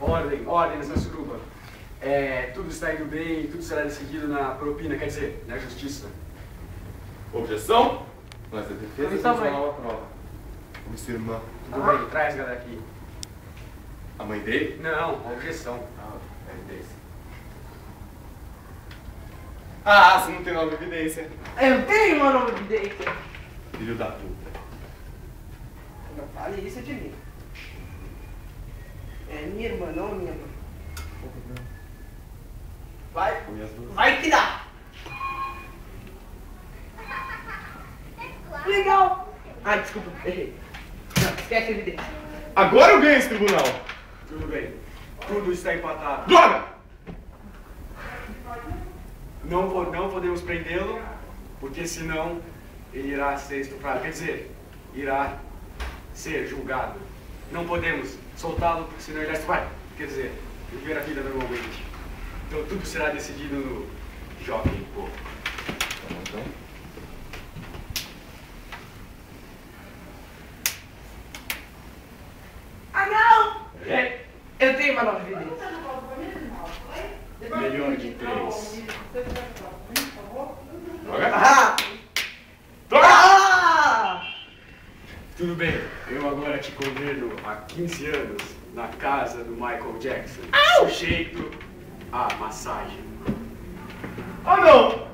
Ordem nessa suruba. Tudo está indo bem, tudo será decidido na propina, quer dizer, na justiça. Objeção? Mas a defesa tem uma nova prova. Como sua irmã. Tudo bem, traz a galera aqui. A mãe dele? Não, objeção. Evidência. Você não tem nova evidência. Eu tenho uma nova evidência. Filho da puta. Não fale isso de mim. É minha irmã, não minha mãe. Vai que dá! Legal! Desculpa, errei. Não, esquece a evidência. Agora eu ganho esse tribunal. Tudo bem. Tudo está empatado. Droga! Não podemos prendê-lo, porque senão ele irá ser estuprado. Quer dizer, irá ser julgado. Não podemos soltá-lo, porque senão ele irá estuprar. Quer dizer, viver a vida normalmente. Então tudo será decidido no Jockey Pô. Então. Não! Eu tenho uma nova evidência. Melhor de 3. Droga! Tudo bem, eu agora te condeno a 15 anos na casa do Michael Jackson, sujeito à massagem. Não!